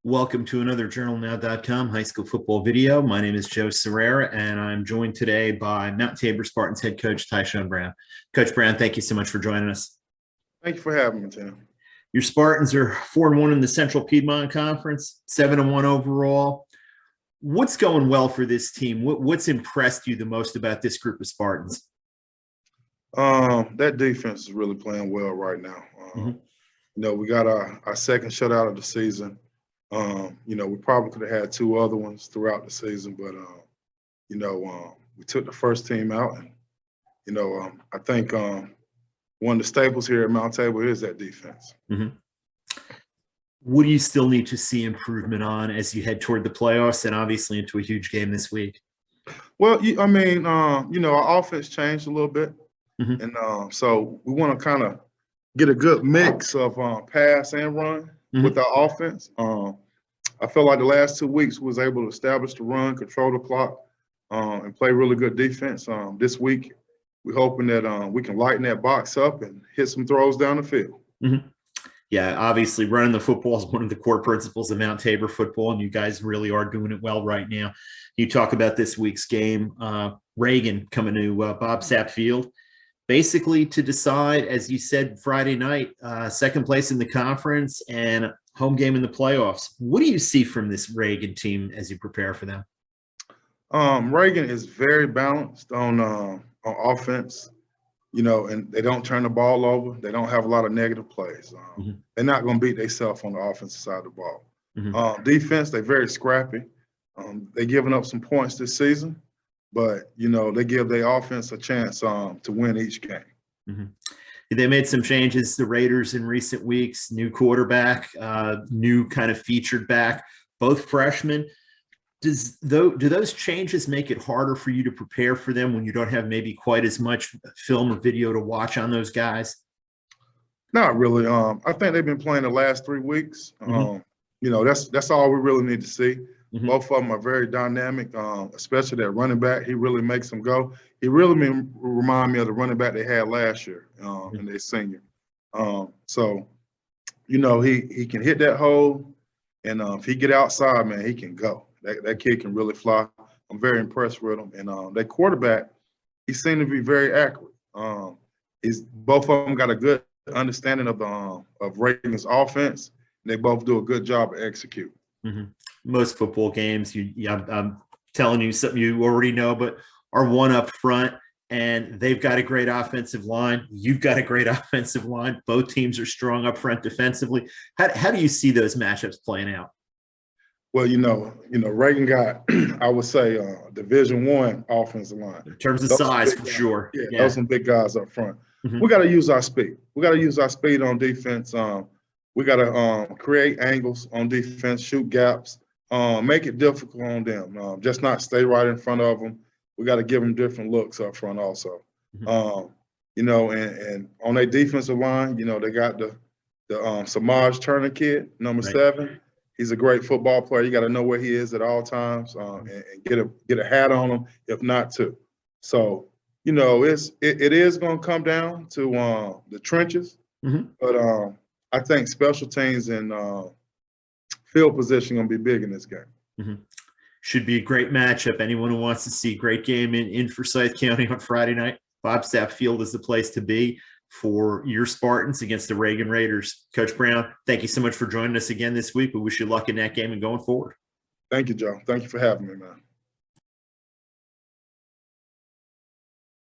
Welcome to another JournalNow.com high school football video. My name is Joe Serrera, and I'm joined today by Mount Tabor Spartans head coach Tiesuan Brown. Coach Brown, thank you so much for joining us. Thank you for having me, Tim. Your Spartans are 4-1 in the Central Piedmont Conference, 7-1 overall. What's going well for this team? What's impressed you the most about this group of Spartans? That defense is really playing well right now. We got our second shutout of the season. We probably could have had two other ones throughout the season, but we took the first team out, and I think one of the staples here at Mount Tabor is that defense. What do you still need to see improvement on as you head toward the playoffs and obviously into a huge game this week? Well, our offense changed a little bit, and so we want to kind of get a good mix of pass and run with our offense. I felt like the last 2 weeks we was able to establish the run, control the clock, and play really good defense. This week, we're hoping that we can lighten that box up and hit some throws down the field. Yeah, obviously running the football is one of the core principles of Mount Tabor football, and you guys really are doing it well right now. You talk about this week's game, Reagan coming to Bob Sapp Field, basically to decide, as you said Friday night, second place in the conference and home game in the playoffs. What do you see from this Reagan team as you prepare for them? Reagan is very balanced on offense, and they don't turn the ball over. They don't have a lot of negative plays. They're not going to beat themselves on the offensive side of the ball. Defense, they're very scrappy. They're giving up some points this season, but, they give their offense a chance to win each game. They made some changes, the Raiders, in recent weeks. New quarterback, new kind of featured back, both freshmen. Do those changes make it harder for you to prepare for them when you don't have maybe quite as much film or video to watch on those guys? Not really. I think they've been playing the last 3 weeks. That's all we really need to see. Both of them are very dynamic, especially that running back. He really makes them go. He really remind me of the running back they had last year in their senior. He can hit that hole, and if he get outside, man, he can go. That kid can really fly. I'm very impressed with him. And that quarterback, he seemed to be very accurate. Both of them got a good understanding of Reagan's offense. And they both do a good job of executing. Most football games, I'm telling you something you already know, but are one up front, and they've got a great offensive line. You've got a great offensive line. Both teams are strong up front defensively. How do you see those matchups playing out? Well, Reagan got, I would say, Division I offensive line. In terms of size, for sure. Yeah, those are some big guys up front. We got to use our speed. We got to use our speed on defense. We got to create angles on defense, shoot gaps, make it difficult on them. Just not stay right in front of them. We got to give them different looks up front also. And on their defensive line, they got the Samaj Turner kid, number 7. He's a great football player. You got to know where he is at all times and get a hat on him, if not two. So, it is going to come down to the trenches. But I think special teams and field position going to be big in this game. Should be a great matchup. Anyone who wants to see a great game in Forsyth County on Friday night, Bob Sapp Field is the place to be for your Spartans against the Reagan Raiders. Coach Brown, thank you so much for joining us again this week. We wish you luck in that game and going forward. Thank you, Joe. Thank you for having me, man.